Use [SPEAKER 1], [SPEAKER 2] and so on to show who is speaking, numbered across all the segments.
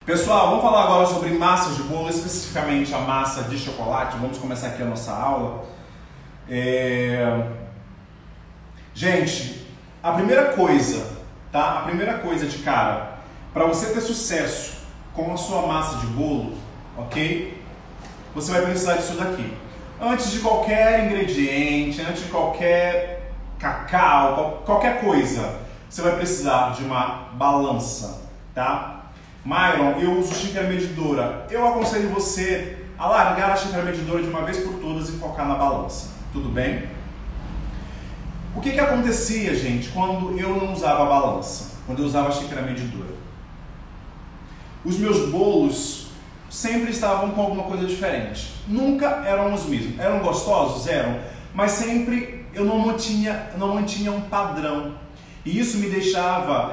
[SPEAKER 1] Pessoal, vamos falar agora sobre massas de bolo, especificamente a massa de chocolate. Vamos começar aqui a nossa aula. Gente, a primeira coisa, tá? A primeira coisa de cara, para você ter sucesso com a sua massa de bolo, ok? Você vai precisar disso daqui. Antes de qualquer ingrediente, antes de qualquer cacau, qualquer coisa, você vai precisar de uma balança, tá? Myron, eu uso xícara medidora. Eu aconselho você a largar a xícara medidora de uma vez por todas e focar na balança. Tudo bem? O que acontecia, gente, quando eu não usava a balança? Quando eu usava a xícara medidora? Os meus bolos sempre estavam com alguma coisa diferente. Nunca eram os mesmos. Eram gostosos? Eram. Mas sempre eu não mantinha um padrão. E isso me deixava,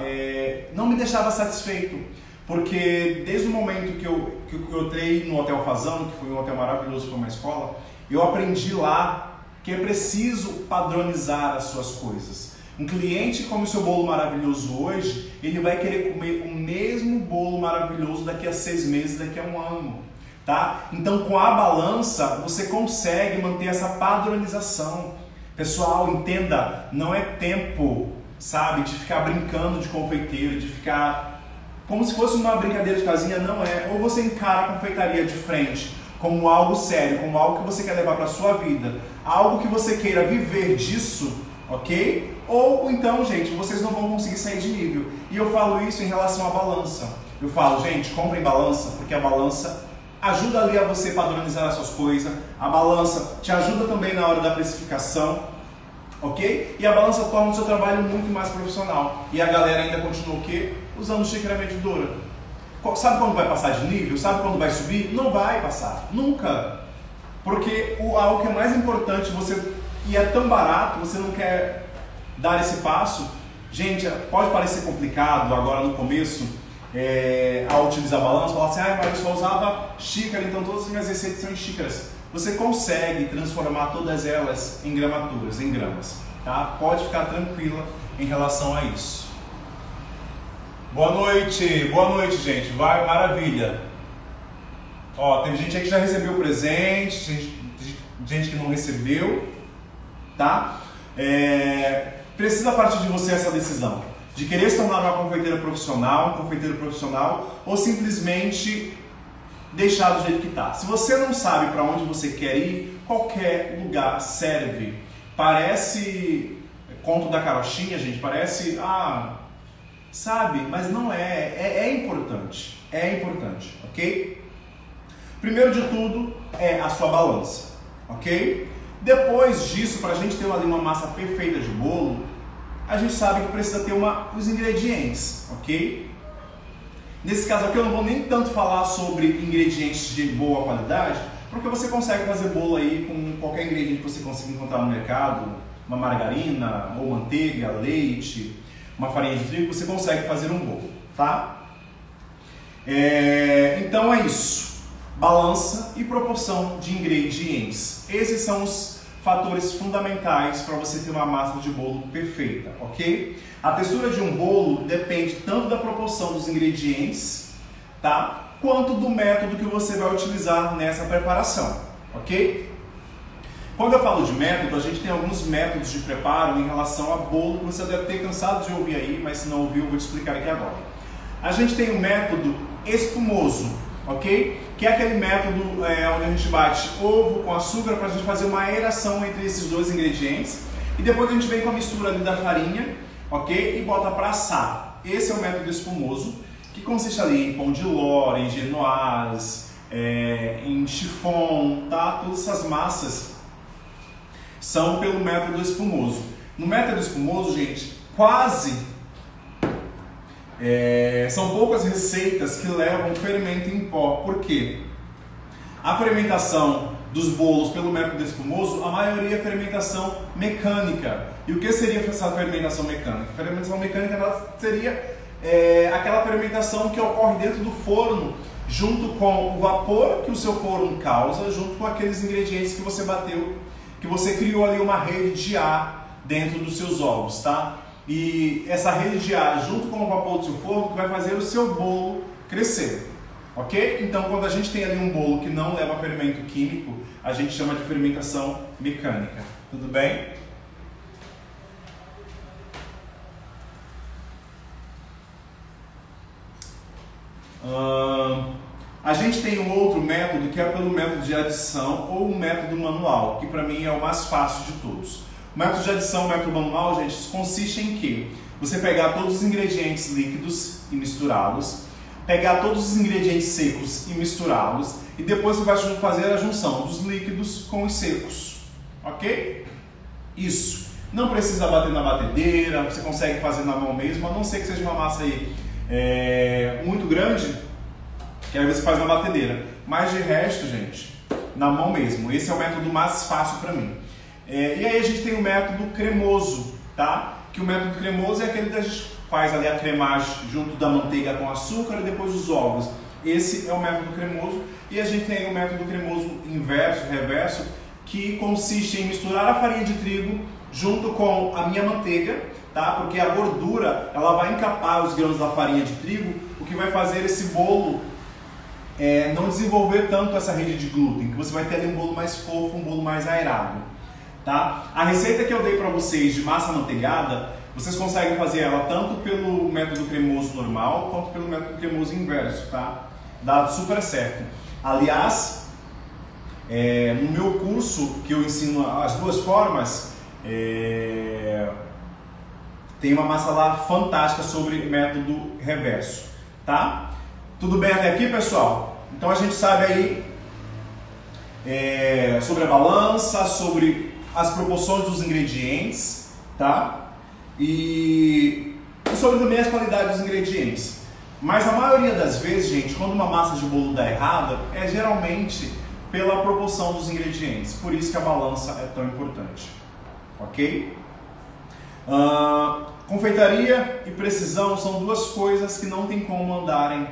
[SPEAKER 1] não me deixava satisfeito. Porque desde o momento que eu entrei no Hotel Fazano, que foi um hotel maravilhoso, foi uma escola, eu aprendi lá que é preciso padronizar as suas coisas. Um cliente que come o seu bolo maravilhoso hoje, ele vai querer comer o mesmo bolo maravilhoso daqui a 6 meses, daqui a 1 ano. Tá? Então, com a balança, você consegue manter essa padronização. Pessoal, entenda, não é tempo, sabe, de ficar brincando de confeiteiro, de ficar como se fosse uma brincadeira de casinha. Não é. Ou você encara a confeitaria de frente como algo sério, como algo que você quer levar para a sua vida, algo que você queira viver disso, ok? Ou então, gente, vocês não vão conseguir sair de nível. E eu falo isso em relação à balança. Eu falo, gente, comprem balança, porque a balança ajuda ali a você padronizar as suas coisas, a balança te ajuda também na hora da precificação, ok? E a balança torna o seu trabalho muito mais profissional. E a galera ainda continua o quê? Usando xícara medidora. Sabe quando vai passar de nível? Sabe quando vai subir? Não vai passar, nunca. Porque algo que é mais importante, e é tão barato, você não quer dar esse passo. Gente, pode parecer complicado agora no começo, ao utilizar a balança, falar assim, mas eu só usava xícara, então todas as minhas receitas são em xícaras. Você consegue transformar todas elas em gramaturas, em gramas, tá? Pode ficar tranquila em relação a isso. Boa noite, gente. Vai, maravilha. Ó, tem gente aí que já recebeu o presente, gente que não recebeu, tá? Precisa partir de você essa decisão de querer se tornar uma confeiteira profissional, um confeiteiro profissional, ou simplesmente deixar do jeito que tá. Se você não sabe para onde você quer ir, qualquer lugar serve. Parece conto da carochinha, gente, parece, sabe, mas não é importante, ok? Primeiro de tudo é a sua balança, ok? Depois disso, para a gente ter ali uma massa perfeita de bolo, a gente sabe que precisa ter os ingredientes, ok? Nesse caso aqui eu não vou nem tanto falar sobre ingredientes de boa qualidade, porque você consegue fazer bolo aí com qualquer ingrediente que você consiga encontrar no mercado, uma margarina, ou manteiga, leite, uma farinha de trigo, você consegue fazer um bolo, tá? Então é isso. Balança e proporção de ingredientes. Esses são os fatores fundamentais para você ter uma massa de bolo perfeita, ok? A textura de um bolo depende tanto da proporção dos ingredientes, tá? Quanto do método que você vai utilizar nessa preparação, ok? Quando eu falo de método, a gente tem alguns métodos de preparo em relação a bolo que você deve ter cansado de ouvir aí, mas se não ouviu, eu vou te explicar aqui agora. A gente tem o método espumoso, ok? Que é aquele método onde a gente bate ovo com açúcar para a gente fazer uma aeração entre esses dois ingredientes e depois a gente vem com a mistura ali da farinha, ok? E bota para assar. Esse é o método espumoso, que consiste ali em pão de ló, em genoise, em chiffon, tá? Todas essas massas são pelo método espumoso. No método espumoso, gente, são poucas receitas que levam fermento em pó. Por quê? A fermentação dos bolos pelo método espumoso, a maioria é fermentação mecânica. E o que seria essa fermentação mecânica? A fermentação mecânica seria aquela fermentação que ocorre dentro do forno, junto com o vapor que o seu forno causa, junto com aqueles ingredientes que você bateu, que você criou ali uma rede de ar dentro dos seus ovos, tá? E essa rede de ar, junto com o vapor do seu forno, vai fazer o seu bolo crescer. Ok? Então, quando a gente tem ali um bolo que não leva fermento químico, a gente chama de fermentação mecânica. Tudo bem? A gente tem um outro método que é pelo método de adição ou o método manual, que para mim é o mais fácil de todos. O método de adição, o método manual, gente, consiste em que você pegar todos os ingredientes líquidos e misturá-los, pegar todos os ingredientes secos e misturá-los, e depois você vai fazer a junção dos líquidos com os secos, ok? Isso. Não precisa bater na batedeira, você consegue fazer na mão mesmo, a não ser que seja uma massa aí muito grande, que aí você faz na batedeira. Mas de resto, gente, na mão mesmo. Esse é o método mais fácil para mim. E aí a gente tem o método cremoso, tá? Que o método cremoso é aquele que a gente faz ali a cremagem junto da manteiga com açúcar e depois os ovos. Esse é o método cremoso. E a gente tem o método cremoso inverso, reverso, que consiste em misturar a farinha de trigo junto com a minha manteiga, tá? Porque a gordura, ela vai encapar os grãos da farinha de trigo, o que vai fazer esse bolo não desenvolver tanto essa rede de glúten, que você vai ter ali um bolo mais fofo, um bolo mais aerado, tá? A receita que eu dei para vocês de massa amanteigada, vocês conseguem fazer ela tanto pelo método cremoso normal, quanto pelo método cremoso inverso, tá? Dá super certo. Aliás, no meu curso, que eu ensino as duas formas, tem uma massa lá fantástica sobre método reverso, tá? Tudo bem até aqui, pessoal? Então a gente sabe aí sobre a balança, sobre as proporções dos ingredientes, tá? E sobre também as qualidades dos ingredientes. Mas a maioria das vezes, gente, quando uma massa de bolo dá errada, é geralmente pela proporção dos ingredientes. Por isso que a balança é tão importante, ok? Confeitaria e precisão são duas coisas que não tem como andarem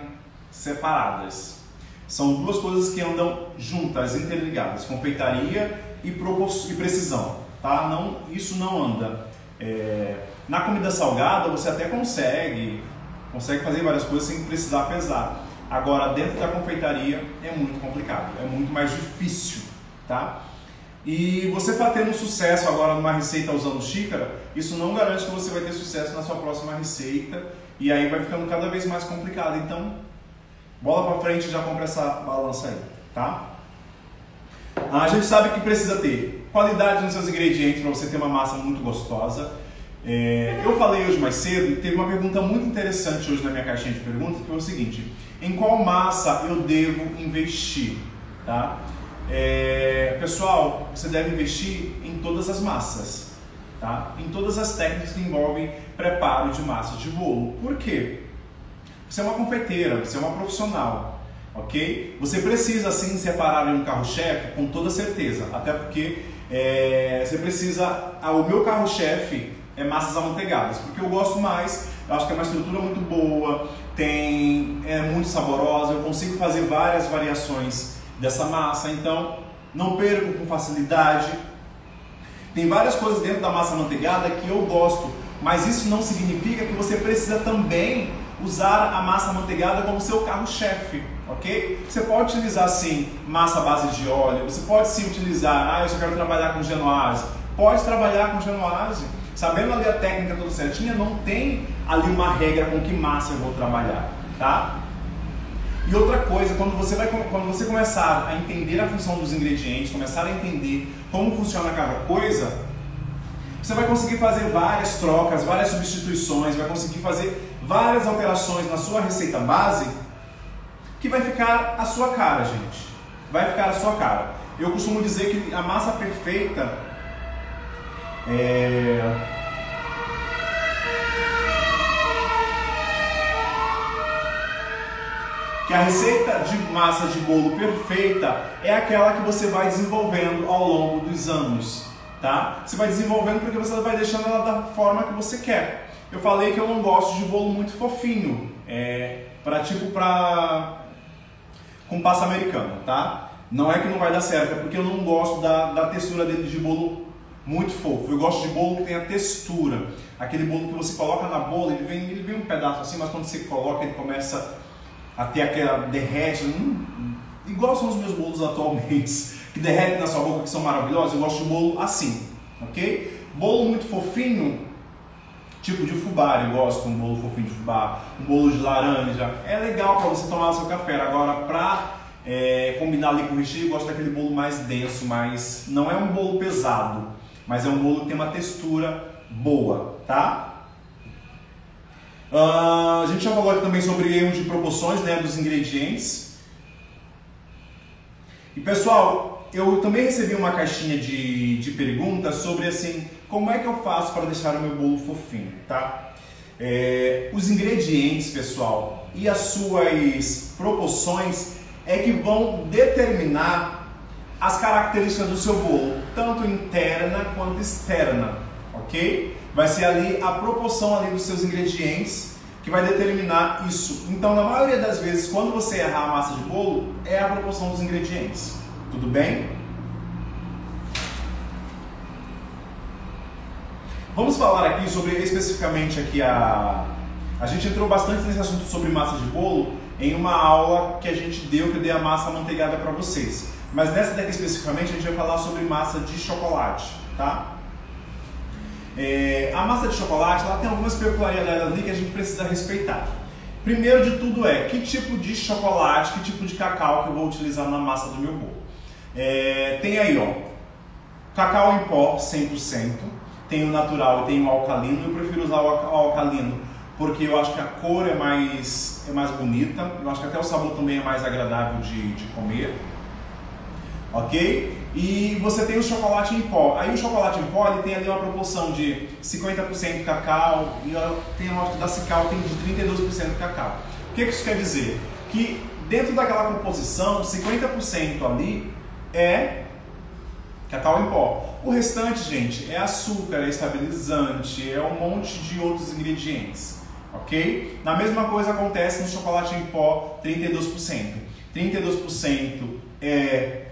[SPEAKER 1] separadas. São duas coisas que andam juntas, interligadas. Confeitaria e precisão, tá? Isso não anda. Na comida salgada você até consegue fazer várias coisas sem precisar pesar. Agora, dentro da confeitaria é muito complicado, é muito mais difícil, tá? E você está tendo sucesso agora numa receita usando xícara, isso não garante que você vai ter sucesso na sua próxima receita, e aí vai ficando cada vez mais complicado. Então, bola para frente e já compra essa balança aí, tá? A gente sabe que precisa ter qualidade nos seus ingredientes para você ter uma massa muito gostosa. Eu falei hoje mais cedo e teve uma pergunta muito interessante hoje na minha caixinha de perguntas, que foi o seguinte: em qual massa eu devo investir, tá? Pessoal, você deve investir em todas as massas, tá? Em todas as técnicas que envolvem preparo de massa de bolo. Por quê? Você é uma confeiteira, você é uma profissional, ok? Você precisa sim separar um carro-chefe com toda certeza, até porque você precisa... o meu carro-chefe é massas amanteigadas, porque eu gosto mais, eu acho que é uma estrutura muito boa, é muito saborosa, eu consigo fazer várias variações dessa massa, então não perco com facilidade. Tem várias coisas dentro da massa amanteigada que eu gosto, mas isso não significa que você precisa também usar a massa amanteigada como seu carro-chefe, ok? Você pode utilizar sim massa à base de óleo, você pode sim utilizar, eu só quero trabalhar com genoise, pode trabalhar com genoise, sabendo ali a técnica toda certinha, não tem ali uma regra com que massa eu vou trabalhar, tá? E outra coisa, quando você começar a entender a função dos ingredientes, começar a entender como funciona cada coisa, você vai conseguir fazer várias trocas, várias substituições, vai conseguir fazer várias alterações na sua receita base, que vai ficar a sua cara, gente. Vai ficar a sua cara. Eu costumo dizer que a massa perfeita que a receita de massa de bolo perfeita é aquela que você vai desenvolvendo ao longo dos anos, tá? Você vai desenvolvendo porque você vai deixando ela da forma que você quer. Eu falei que eu não gosto de bolo muito fofinho, com pasta americana, tá? Não é que não vai dar certo, é porque eu não gosto da textura dele de bolo muito fofo. Eu gosto de bolo que tem a textura, aquele bolo que você coloca na bola, ele vem um pedaço assim, mas quando você coloca ele começa até aquela derrete, igual são os meus bolos atualmente, que derretem na sua boca, que são maravilhosos. Eu gosto de bolo assim, ok? Bolo muito fofinho, tipo de fubá, eu gosto de um bolo fofinho de fubá, um bolo de laranja, é legal para você tomar o seu café. Agora, para combinar ali com o recheio, eu gosto daquele bolo mais denso, mas não é um bolo pesado, mas é um bolo que tem uma textura boa, tá? A gente já falou aqui também sobre erros de proporções, né, dos ingredientes. E pessoal, eu também recebi uma caixinha de perguntas sobre assim, como é que eu faço para deixar o meu bolo fofinho, tá? Os ingredientes, pessoal, e as suas proporções é que vão determinar as características do seu bolo, tanto interna quanto externa, ok? Vai ser ali a proporção ali dos seus ingredientes que vai determinar isso. Então, na maioria das vezes, quando você errar a massa de bolo, é a proporção dos ingredientes. Tudo bem? Vamos falar aqui sobre especificamente aqui a gente entrou bastante nesse assunto sobre massa de bolo em uma aula que a gente deu, que eu dei a massa amanteigada para vocês. Mas nessa daqui especificamente a gente vai falar sobre massa de chocolate, tá? A massa de chocolate, ela tem algumas peculiaridades ali que a gente precisa respeitar. Primeiro de tudo que tipo de chocolate, que tipo de cacau que eu vou utilizar na massa do meu bolo. Tem aí, ó, cacau em pó 100%, tem o natural e tem o alcalino. Eu prefiro usar o alcalino porque eu acho que a cor é mais bonita, eu acho que até o sabor também é mais agradável de comer, ok? E você tem o chocolate em pó. Aí o chocolate em pó ele tem ali uma proporção de 50% cacau e tem a nota da Cical tem de 32% cacau. O que isso quer dizer? Que dentro daquela composição, 50% ali é cacau em pó. O restante, gente, é açúcar, é estabilizante, é um monte de outros ingredientes, ok? Na mesma coisa acontece no chocolate em pó, 32%. 32% é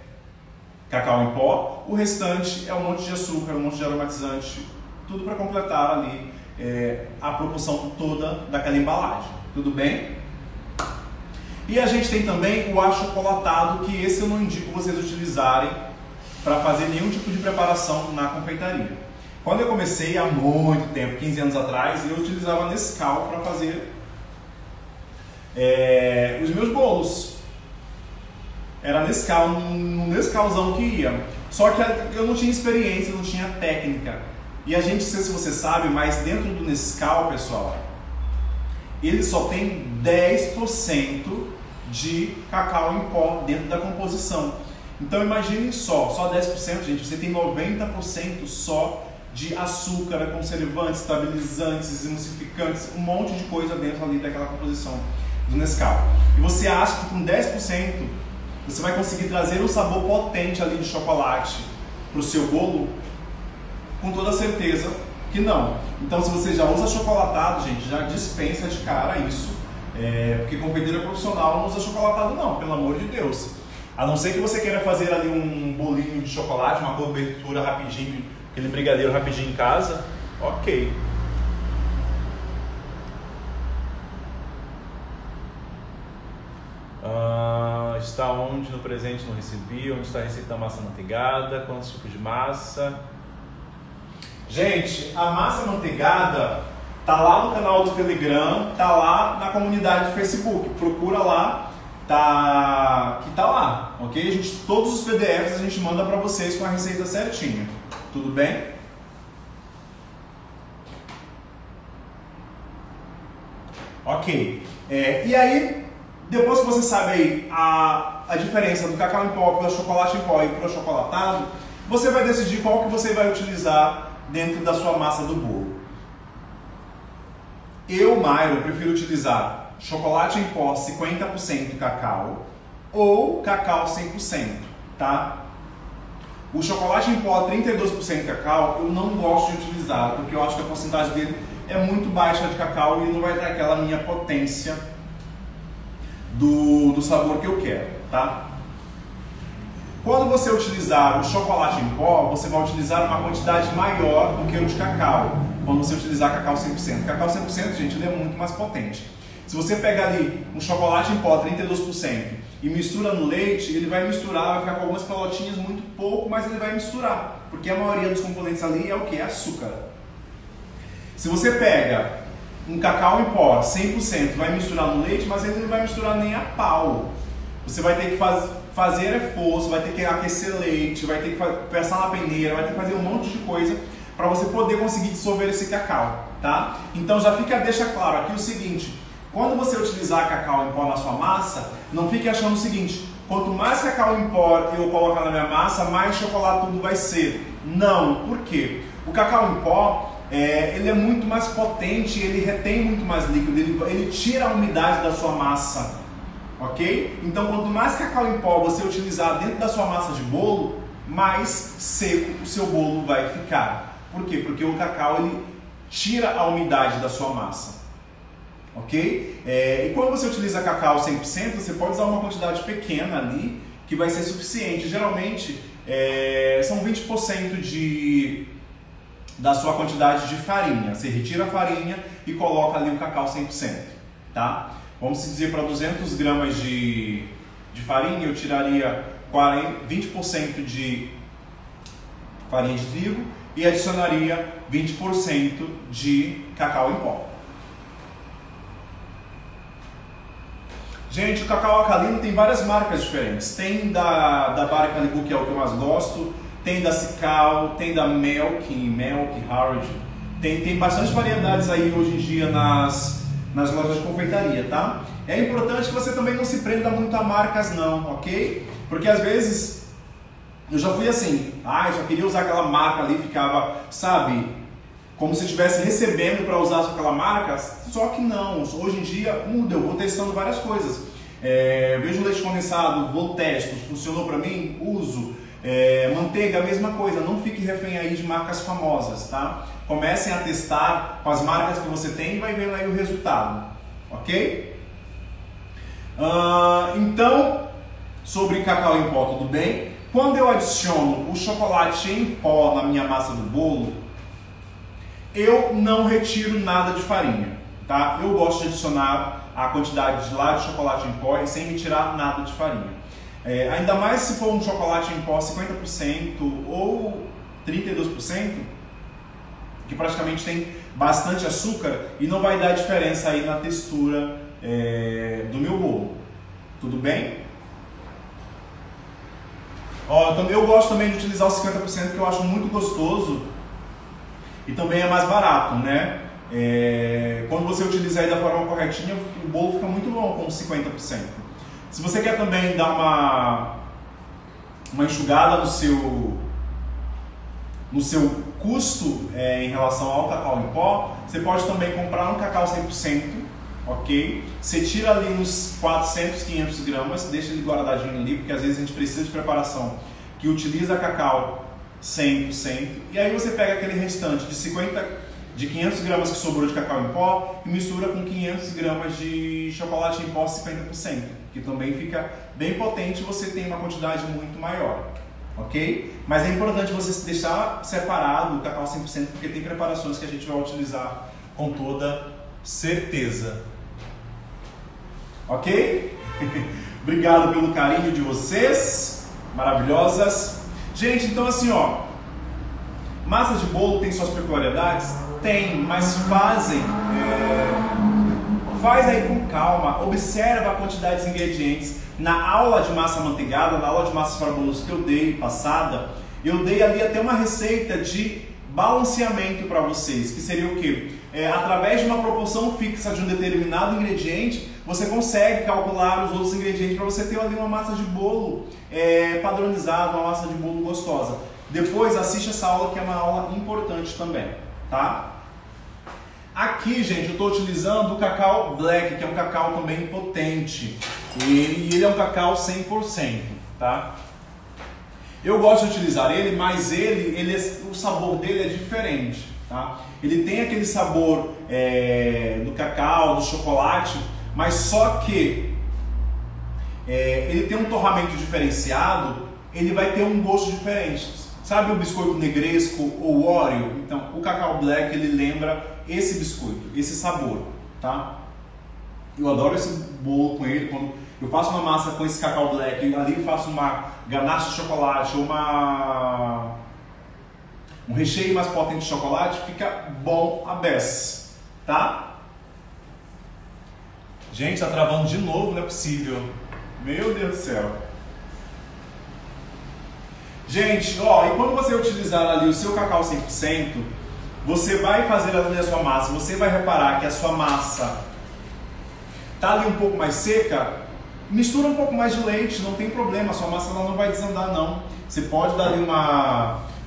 [SPEAKER 1] cacau em pó, o restante é um monte de açúcar, um monte de aromatizante, tudo para completar ali a proporção toda daquela embalagem, tudo bem? E a gente tem também o achocolatado, que esse eu não indico vocês utilizarem para fazer nenhum tipo de preparação na confeitaria. Quando eu comecei há muito tempo, 15 anos atrás, eu utilizava Nescau para fazer os meus bolos. Era Nescau, um Nescauzão que ia. Só que eu não tinha experiência, não tinha técnica. E a gente, não sei se você sabe, mas dentro do Nescau, pessoal, ele só tem 10% de cacau em pó dentro da composição. Então imaginem só 10%, gente, você tem 90% só de açúcar, conservantes, estabilizantes, emulsificantes, um monte de coisa dentro ali daquela composição do Nescau. E você acha que com 10% você vai conseguir trazer um sabor potente ali de chocolate para o seu bolo? Com toda certeza que não. Então, se você já usa chocolatado, gente, já dispensa de cara isso. Porque confeiteiro profissional não usa chocolatado não, pelo amor de Deus. A não ser que você queira fazer ali um bolinho de chocolate, uma cobertura rapidinho, aquele brigadeiro rapidinho em casa, ok. Está onde no presente não recebi? Onde está a receita da massa manteigada? Quantos tipos de massa? Gente, a massa manteigada tá lá no canal do Telegram, tá lá na comunidade do Facebook. Procura lá, que tá lá, ok? Todos os PDFs a gente manda para vocês com a receita certinha. Tudo bem? Ok. E aí, depois que você sabe aí a diferença do cacau em pó para o chocolate em pó e para o achocolatado, você vai decidir qual que você vai utilizar dentro da sua massa do bolo. Eu, Mairo, prefiro utilizar chocolate em pó 50% cacau ou cacau 100%, tá? O chocolate em pó 32% cacau eu não gosto de utilizar, porque eu acho que a porcentagem dele é muito baixa de cacau e não vai ter aquela minha potência do sabor que eu quero, tá? Quando você utilizar o chocolate em pó, você vai utilizar uma quantidade maior do que o de cacau. Quando você utilizar cacau 100%. Cacau 100%, gente, ele é muito mais potente. Se você pega ali um chocolate em pó 32% e mistura no leite, ele vai misturar, vai ficar com algumas pelotinhas, muito pouco, mas ele vai misturar, porque a maioria dos componentes ali é o que? É açúcar. Se você pega um cacau em pó 100%, vai misturar no leite, mas ele não vai misturar nem a pau. Você vai ter que fazer reforço, vai ter que aquecer leite, vai ter que passar na peneira, vai ter que fazer um monte de coisa para você poder conseguir dissolver esse cacau, tá? Então já deixa claro aqui o seguinte: quando você utilizar cacau em pó na sua massa, não fique achando o seguinte: quanto mais cacau em pó eu colocar na minha massa, mais chocolatudo vai ser. Não, por quê? O cacau em pó, ele é muito mais potente, ele retém muito mais líquido, ele tira a umidade da sua massa, ok? Então quanto mais cacau em pó você utilizar dentro da sua massa de bolo, mais seco o seu bolo vai ficar. Por quê? Porque o cacau ele tira a umidade da sua massa. Ok? E quando você utiliza cacau 100%, você pode usar uma quantidade pequena ali, que vai ser suficiente. Geralmente, são 20% da sua quantidade de farinha. Você retira a farinha e coloca ali o cacau 100%. Tá? Vamos dizer, para 200 gramas de farinha, eu tiraria 20% de farinha de trigo e adicionaria 20% de cacau em pó. Gente, o cacau alcalino tem várias marcas diferentes. Tem da Barra Calibu, que é o que eu mais gosto, tem da Cical, tem da Milk, Harrod. Tem bastante variedades aí hoje em dia nas lojas de confeitaria, tá? É importante que você também não se prenda muito a marcas não, ok? Porque às vezes eu já fui assim, eu só queria usar aquela marca ali, ficava, sabe, como se estivesse recebendo para usar aquela marca, só que não, hoje em dia muda, eu vou testando várias coisas. Vejo leite condensado, vou testo, funcionou para mim, uso. Manteiga, a mesma coisa, não fique refém aí de marcas famosas, tá? Comecem a testar com as marcas que você tem e vai vendo aí o resultado, ok? Então, sobre cacau em pó, tudo bem? Quando eu adiciono o chocolate em pó na minha massa do bolo, eu não retiro nada de farinha, tá? Eu gosto de adicionar a quantidade de chocolate em pó e sem retirar nada de farinha. Ainda mais se for um chocolate em pó 50% ou 32%, que praticamente tem bastante açúcar e não vai dar diferença aí na textura do meu bolo. Tudo bem? Eu gosto também de utilizar os 50%, que eu acho muito gostoso e também é mais barato, né? Quando você utilizar aí da forma corretinha, o bolo fica muito bom com 50%. Se você quer também dar uma enxugada no seu custo em relação ao cacau em pó, você pode também comprar um cacau 100%, ok? Você tira ali uns 400, 500 gramas, deixa ele guardadinho ali, porque às vezes a gente precisa de preparação que utiliza cacau 100%, e aí você pega aquele restante de 500 gramas que sobrou de cacau em pó e mistura com 500 gramas de chocolate em pó 50%, que também fica bem potente e você tem uma quantidade muito maior, ok? Mas é importante você deixar separado o cacau 100%, porque tem preparações que a gente vai utilizar com toda certeza. Ok? Obrigado pelo carinho de vocês, maravilhosas. Gente, então assim, massa de bolo tem suas peculiaridades? Tem, mas faz aí com calma, observa a quantidade de ingredientes. Na aula de massa amanteigada, na aula de massas para bolos que eu dei passada, eu dei ali até uma receita de balanceamento para vocês, que seria o quê? Através de uma proporção fixa de um determinado ingrediente, você consegue calcular os outros ingredientes para você ter ali uma massa de bolo padronizada, uma massa de bolo gostosa. Depois assiste essa aula, que é uma aula importante também, tá? Aqui, gente, eu estou utilizando o cacau black, que é um cacau também potente. E ele é um cacau 100%, tá? Eu gosto de utilizar ele, mas o sabor dele é diferente, tá? Ele tem aquele sabor do cacau, do chocolate, mas só que ele tem um torramento diferenciado, ele vai ter um gosto diferente. Sabe o biscoito negresco ou Oreo? Então, o cacau black, ele lembra esse biscoito, esse sabor, tá? Eu adoro esse bolo com ele. Quando eu faço uma massa com esse cacau black, e ali eu faço uma ganache de chocolate ou um recheio mais potente de chocolate, fica bom a beça, tá? Gente, tá travando de novo, não é possível. Meu Deus do céu. Gente, ó, e quando você utilizar ali o seu cacau 100%, você vai fazer ali a sua massa, você vai reparar que a sua massa tá ali um pouco mais seca, mistura um pouco mais de leite, não tem problema, a sua massa ela não vai desandar não. Você pode dar ali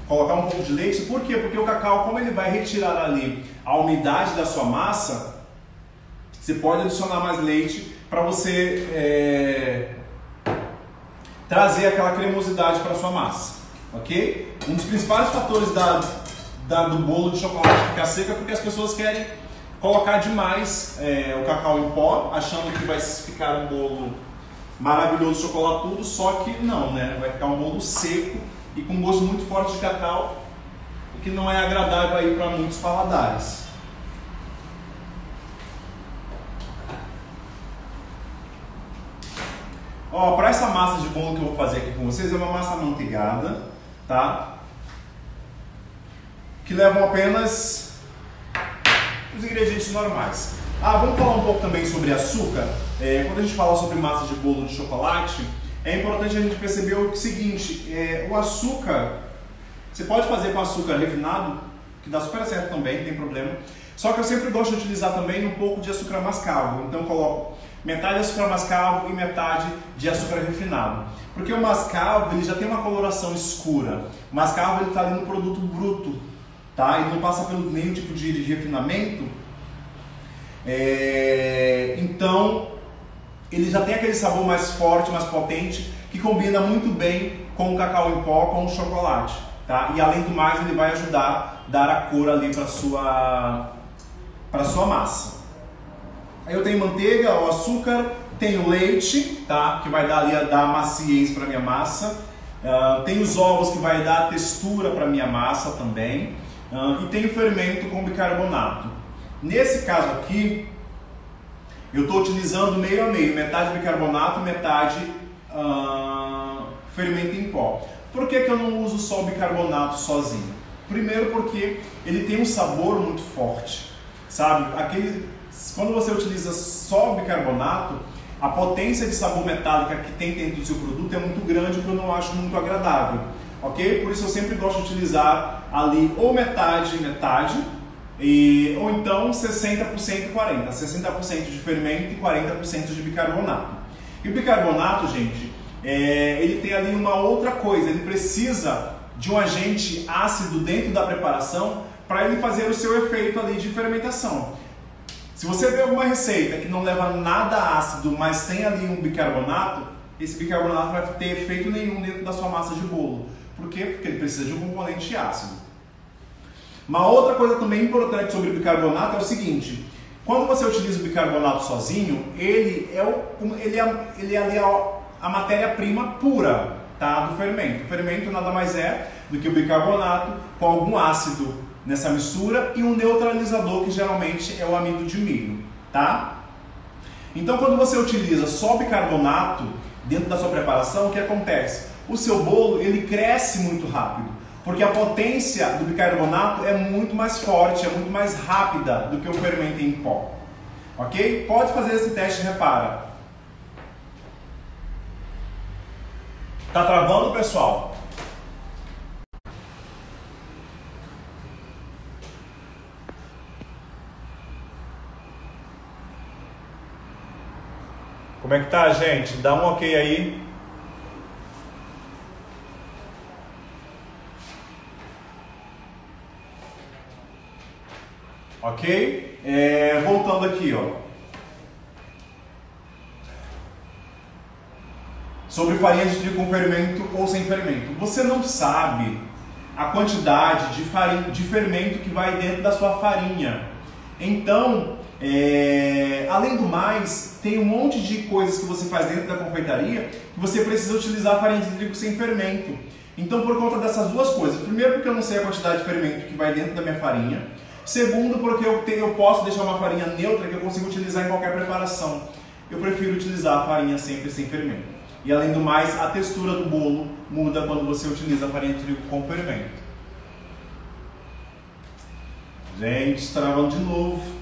[SPEAKER 1] colocar um pouco de leite, por quê? Porque o cacau, como ele vai retirar ali a umidade da sua massa, você pode adicionar mais leite para você trazer aquela cremosidade para a sua massa, ok? Um dos principais fatores do bolo de chocolate ficar seco é porque as pessoas querem colocar demais o cacau em pó, achando que vai ficar um bolo maravilhoso, chocolatudo, só que não, né? Vai ficar um bolo seco e com um gosto muito forte de cacau, o que não é agradável aí para muitos paladares. Ó, para essa massa de bolo que eu vou fazer aqui com vocês, é uma massa amanteigada, tá? Que levam apenas os ingredientes normais. Vamos falar um pouco também sobre açúcar. Quando a gente fala sobre massa de bolo de chocolate, é importante a gente perceber o seguinte, o açúcar, você pode fazer com açúcar refinado, que dá super certo também, não tem problema. Só que eu sempre gosto de utilizar também um pouco de açúcar mascavo, então eu coloco metade de açúcar mascavo e metade de açúcar refinado. Porque o mascavo ele já tem uma coloração escura, o mascavo está ali no produto bruto, tá? Ele não passa pelo nenhum tipo de refinamento, então ele já tem aquele sabor mais forte, mais potente, que combina muito bem com o cacau em pó, com o chocolate, tá? E além do mais, ele vai ajudar a dar a cor ali para sua massa. Aí eu tenho manteiga, o açúcar, tenho leite, tá? Que vai dar ali dar maciez para minha massa. Tenho os ovos que vai dar textura para minha massa também. E tenho fermento com bicarbonato. Nesse caso aqui, eu estou utilizando meio a meio, metade bicarbonato, metade fermento em pó. Por que eu não uso só o bicarbonato sozinho? Primeiro porque ele tem um sabor muito forte, sabe? Quando você utiliza só o bicarbonato, a potência de sabor metálica que tem dentro do seu produto é muito grande, o que eu não acho muito agradável, ok? Por isso eu sempre gosto de utilizar ali ou metade, ou então 60% e 40%, 60% de fermento e 40% de bicarbonato. E o bicarbonato, gente, ele tem ali uma outra coisa, ele precisa de um agente ácido dentro da preparação para ele fazer o seu efeito ali de fermentação. Se você vê alguma receita que não leva nada ácido, mas tem ali um bicarbonato, esse bicarbonato não vai ter efeito nenhum dentro da sua massa de bolo. Por quê? Porque ele precisa de um componente ácido. Uma outra coisa também importante sobre o bicarbonato é o seguinte: quando você utiliza o bicarbonato sozinho, ele é ali a matéria-prima pura, tá, do fermento. O fermento nada mais é do que o bicarbonato com algum ácido nessa mistura e um neutralizador, que geralmente é o amido de milho, tá? Então, quando você utiliza só bicarbonato dentro da sua preparação, o que acontece? O seu bolo ele cresce muito rápido, porque a potência do bicarbonato é muito mais forte, é muito mais rápida do que o fermento em pó, ok? Pode fazer esse teste, repara. Tá travando, pessoal? Como é que tá, gente? Dá um ok aí. Ok? Voltando aqui, ó. Sobre farinha de trigo com fermento ou sem fermento. Você não sabe a quantidade de fermento que vai dentro da sua farinha. Então, além do mais, tem um monte de coisas que você faz dentro da confeitaria que você precisa utilizar farinha de trigo sem fermento. Então, por conta dessas duas coisas, primeiro porque eu não sei a quantidade de fermento que vai dentro da minha farinha, Segundo, porque eu posso deixar uma farinha neutra que eu consigo utilizar em qualquer preparação. Eu prefiro utilizar a farinha sempre sem fermento. E além do mais, a textura do bolo muda quando você utiliza a farinha de trigo com fermento. Gente, travando de novo.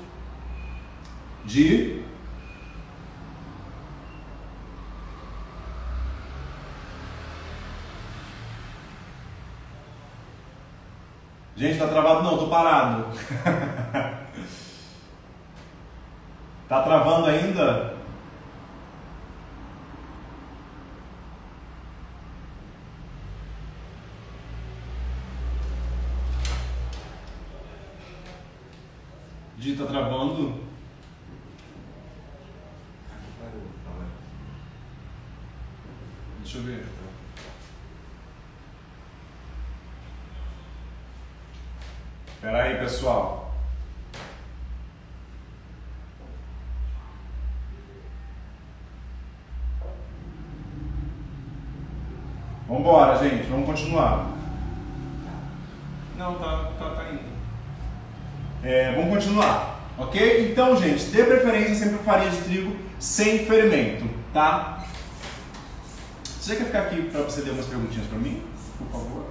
[SPEAKER 1] Gente, tá travado? Não, tô parado. Tá travando ainda? Gi, tá travando? Deixa eu ver. Espera aí, pessoal. Vamos embora, gente. Vamos continuar. Não, tá indo. Vamos continuar, ok? Então, gente, dê preferência sempre para farinha de trigo sem fermento, tá? Você quer ficar aqui para você ler umas perguntinhas para mim, por favor?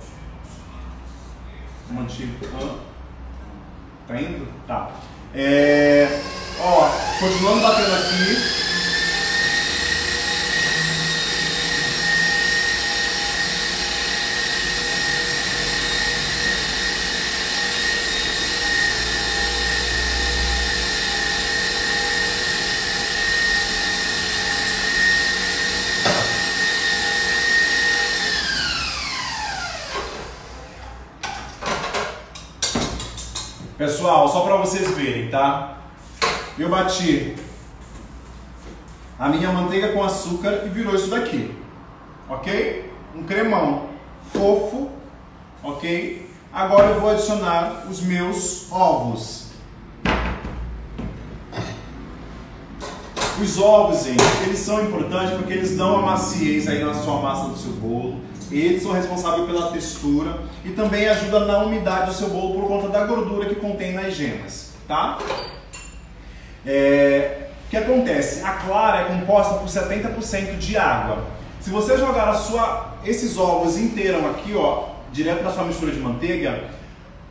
[SPEAKER 1] Mantigo. Tá indo? Tá. Continuando batendo aqui. Pessoal, só para vocês verem, tá? Eu bati a minha manteiga com açúcar e virou isso daqui, ok? Um cremão fofo, ok? Agora eu vou adicionar os meus ovos. Os ovos, gente, eles são importantes porque eles dão a maciez aí na sua massa do seu bolo. Eles são responsáveis pela textura e também ajudam na umidade do seu bolo por conta da gordura que contém nas gemas, tá? O que acontece? A clara é composta por 70% de água. Se você jogar esses ovos inteiros aqui, ó, direto na sua mistura de manteiga,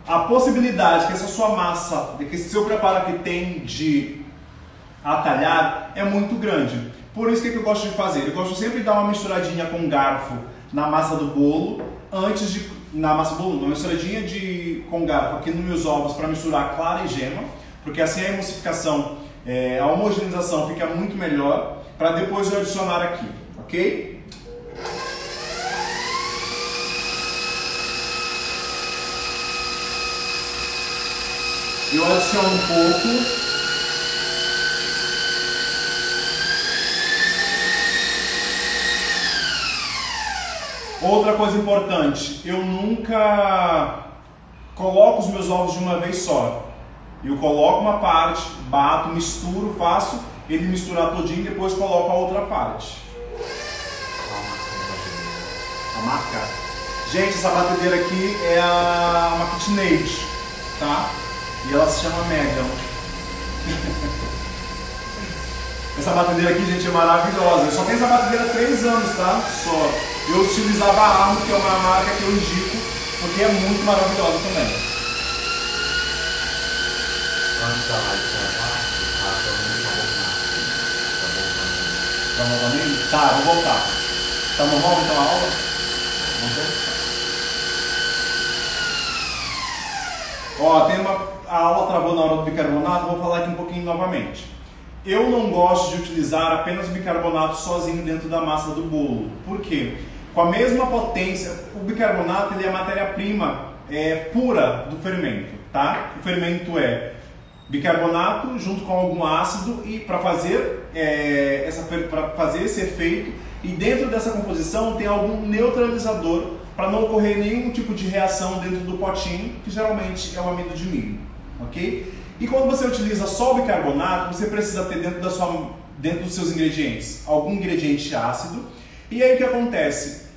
[SPEAKER 1] a possibilidade que essa sua massa, que esse seu preparo aqui tem de atalhar é muito grande. Por isso que eu gosto de fazer? Eu gosto sempre de dar uma misturadinha com garfo na massa do bolo, uma misturadinha com garfo aqui nos meus ovos para misturar clara e gema, porque assim a emulsificação, a homogeneização fica muito melhor, para depois eu adicionar aqui, ok? Eu adiciono um pouco. Outra coisa importante, eu nunca coloco os meus ovos de uma vez só. Eu coloco uma parte, bato, misturo, faço ele misturar todinho e depois coloco a outra parte. A marca. Gente, essa batedeira aqui é uma KitchenAid, tá? E ela se chama Megan. Essa batedeira aqui, gente, é maravilhosa. Eu só tenho essa batedeira há 3 anos, tá? Só. Eu utilizava a Armo, que é uma marca que eu indico, porque é muito maravilhosa também. Tá voltando? Tá, vou voltar. Tá normal então a aula? A aula travou na hora do bicarbonato, vou falar aqui um pouquinho novamente. Eu não gosto de utilizar apenas o bicarbonato sozinho dentro da massa do bolo. Por quê? Com a mesma potência, o bicarbonato ele é a matéria-prima pura do fermento, tá? O fermento é bicarbonato junto com algum ácido e para fazer esse efeito, e dentro dessa composição tem algum neutralizador para não ocorrer nenhum tipo de reação dentro do potinho, que geralmente é o amido de milho, ok? E quando você utiliza só o bicarbonato, você precisa ter dentro dos seus ingredientes algum ingrediente ácido. E aí o que acontece?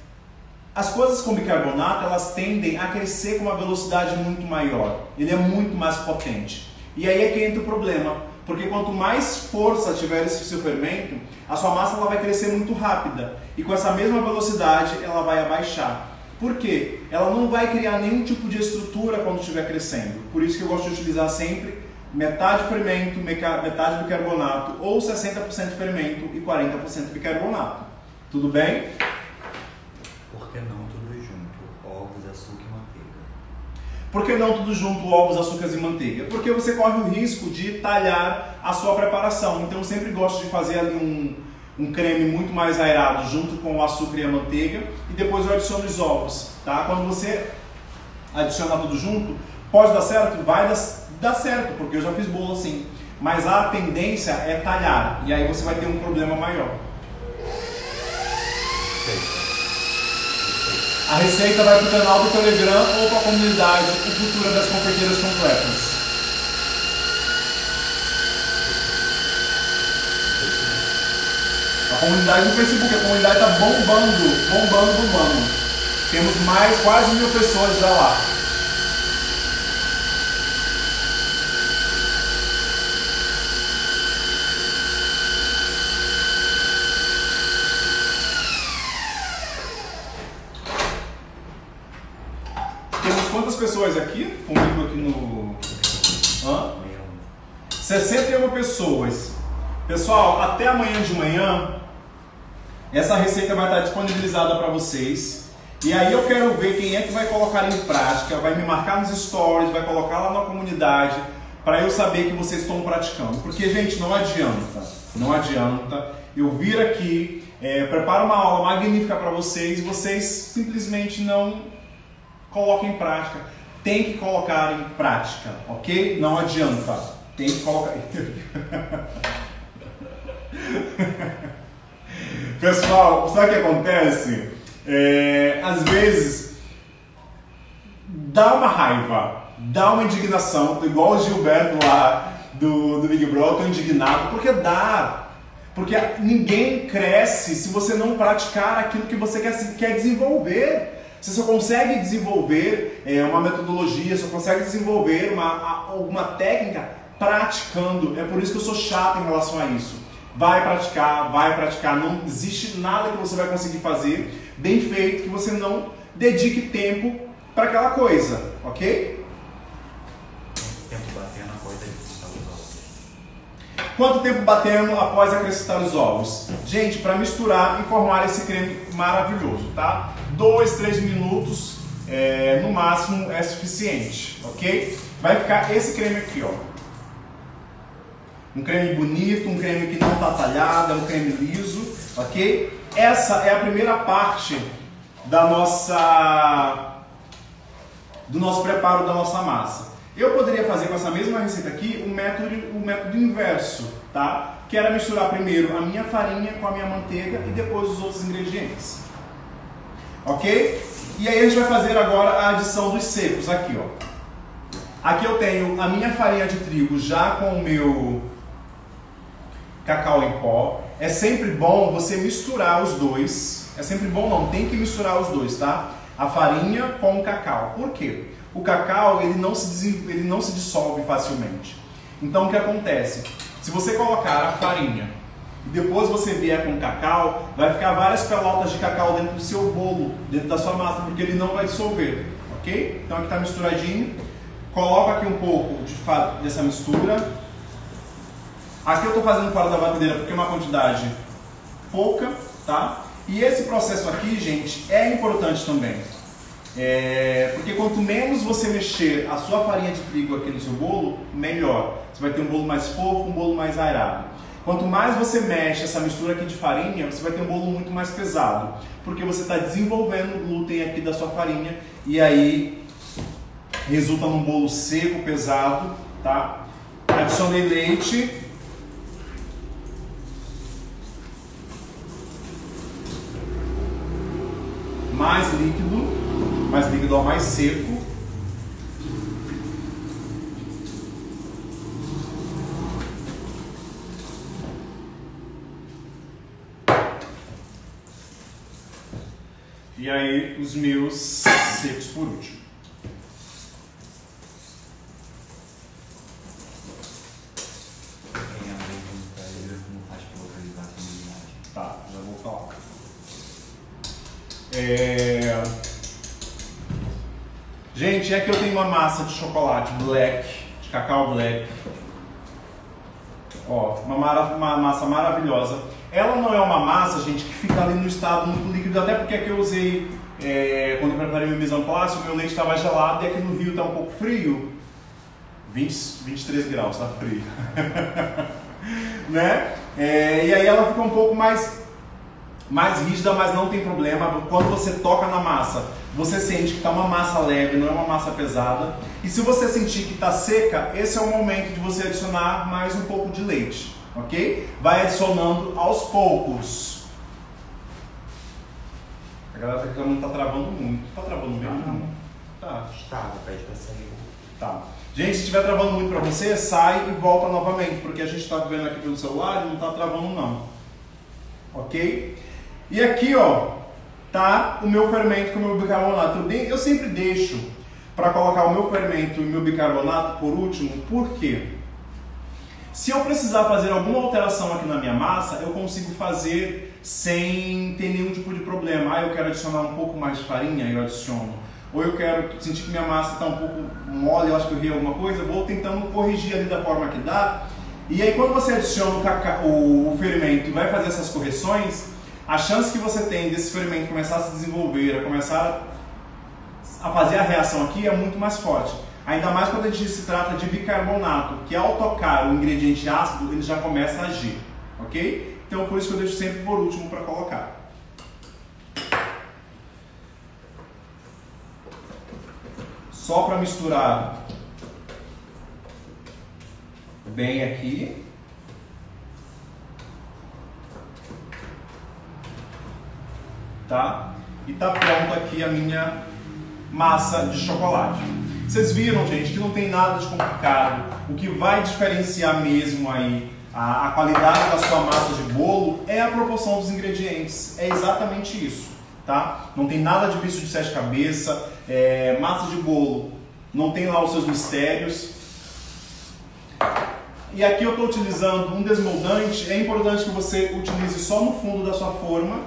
[SPEAKER 1] As coisas com bicarbonato, elas tendem a crescer com uma velocidade muito maior. Ele é muito mais potente. E aí é que entra o problema, porque quanto mais força tiver esse seu fermento, a sua massa ela vai crescer muito rápida. E com essa mesma velocidade, ela vai abaixar. Por quê? Ela não vai criar nenhum tipo de estrutura quando estiver crescendo. Por isso que eu gosto de utilizar sempre metade fermento, metade bicarbonato, ou 60% fermento e 40% bicarbonato. Tudo bem?
[SPEAKER 2] Por que não tudo junto? Ovos, açúcar e manteiga.
[SPEAKER 1] Por que não tudo junto, ovos, açúcares e manteiga? Porque você corre o risco de talhar a sua preparação. Então eu sempre gosto de fazer ali um creme muito mais aerado junto com o açúcar e a manteiga, e depois eu adiciono os ovos, tá? Quando você adicionar tudo junto, pode dar certo? Vai dar certo, porque eu já fiz bolo assim. Mas a tendência é talhar, e aí você vai ter um problema maior. A receita vai para o canal do Telegram ou para a comunidade O Futuro das Confeiteiras Completas. A comunidade no Facebook, a comunidade está bombando. Temos quase 1000 pessoas já lá. Temos quantas pessoas aqui? Comigo aqui no... 61 pessoas. Pessoal, até amanhã de manhã, essa receita vai estar disponibilizada para vocês. E aí eu quero ver quem é que vai colocar em prática, vai me marcar nos stories, vai colocar lá na comunidade, para eu saber que vocês estão praticando. Porque, gente, não adianta eu vir aqui, preparo uma aula magnífica para vocês e vocês simplesmente não colocam em prática. Tem que colocar em prática, ok? Não adianta. Tem que colocar... Pessoal, sabe o que acontece? Às vezes dá uma raiva, dá uma indignação, igual o Gilberto lá do Big Brother, eu tô indignado, porque ninguém cresce se você não praticar aquilo que você quer desenvolver. Você só consegue desenvolver uma metodologia, só consegue desenvolver alguma técnica praticando. É por isso que eu sou chato em relação a isso. Vai praticar, não existe nada que você vai conseguir fazer bem feito que você não dedique tempo para aquela coisa, ok?
[SPEAKER 2] Tempo batendo após acrescentar os ovos.
[SPEAKER 1] Quanto tempo batendo após acrescentar os ovos? Gente, para misturar e formar esse creme maravilhoso, tá? 2, 3 minutos no máximo é suficiente, ok? Vai ficar esse creme aqui, ó. Um creme bonito, um creme que não está talhado, é um creme liso, ok? Essa é a primeira parte do nosso preparo da nossa massa. Eu poderia fazer com essa mesma receita aqui um método inverso, tá? Que era misturar primeiro a minha farinha com a minha manteiga e depois os outros ingredientes, ok? E aí a gente vai fazer agora a adição dos secos aqui, ó. Aqui eu tenho a minha farinha de trigo já com o meu cacau em pó. É sempre bom você misturar os dois. É sempre bom não, tem que misturar os dois, tá? A farinha com o cacau. Por quê? O cacau ele não se dissolve facilmente. Então o que acontece? Se você colocar a farinha e depois você vier com o cacau, vai ficar várias pelotas de cacau dentro do seu bolo, dentro da sua massa, porque ele não vai dissolver, ok? Então aqui está misturadinho. Coloca aqui um pouco dessa mistura. Aqui eu estou fazendo fora da batedeira porque é uma quantidade pouca, tá? E esse processo aqui, gente, é importante também. Porque quanto menos você mexer a sua farinha de trigo aqui no seu bolo, melhor. Você vai ter um bolo mais fofo, um bolo mais aerado. Quanto mais você mexe essa mistura aqui de farinha, você vai ter um bolo muito mais pesado. Porque você está desenvolvendo o glúten aqui da sua farinha e aí resulta num bolo seco, pesado, tá? Adicionei leite. Mais líquido ao mais seco. E aí os meus secos por último. Tá, já vou falar. Gente, é que eu tenho uma massa de chocolate black, de cacau black. Ó, uma massa maravilhosa. Ela não é uma massa, gente, que fica ali no estado muito líquido, até porque aqui eu usei, quando eu preparei meu mise en place, o meu leite estava gelado e aqui no Rio está um pouco frio. 23 graus, tá frio. Né? E aí ela fica um pouco mais rígida, mas não tem problema. Quando você toca na massa, você sente que está uma massa leve, não é uma massa pesada. E se você sentir que está seca, esse é o momento de você adicionar mais um pouco de leite, ok? Vai adicionando aos poucos. A galera tá reclamando que tá travando muito. Tá travando mesmo? Não. Tá.
[SPEAKER 2] Estava, pede pra sair.
[SPEAKER 1] Tá. Gente, se estiver travando muito para você, sai e volta novamente, porque a gente está vendo aqui pelo celular e não está travando não. Ok? E aqui, ó, tá o meu fermento com o meu bicarbonato. Eu sempre deixo para colocar o meu fermento e o meu bicarbonato por último, por quê? Se eu precisar fazer alguma alteração aqui na minha massa, eu consigo fazer sem ter nenhum tipo de problema. Ah, eu quero adicionar um pouco mais de farinha, eu adiciono. Ou eu quero sentir que minha massa está um pouco mole, eu acho que eu errei alguma coisa, vou tentando corrigir ali da forma que dá. E aí quando você adiciona o fermento e vai fazer essas correções, a chance que você tem desse fermento começar a se desenvolver, a começar a fazer a reação aqui é muito mais forte. Ainda mais quando a gente se trata de bicarbonato, que ao tocar o ingrediente ácido, ele já começa a agir, ok? Então por isso que eu deixo sempre por último para colocar. Só para misturar bem aqui. Tá? E tá pronta aqui a minha massa de chocolate. Vocês viram, gente, que não tem nada de complicado. O que vai diferenciar mesmo aí a qualidade da sua massa de bolo é a proporção dos ingredientes. É exatamente isso. Tá? Não tem nada de bicho de sete cabeças, massa de bolo não tem lá os seus mistérios. E aqui eu estou utilizando um desmoldante. É importante que você utilize só no fundo da sua forma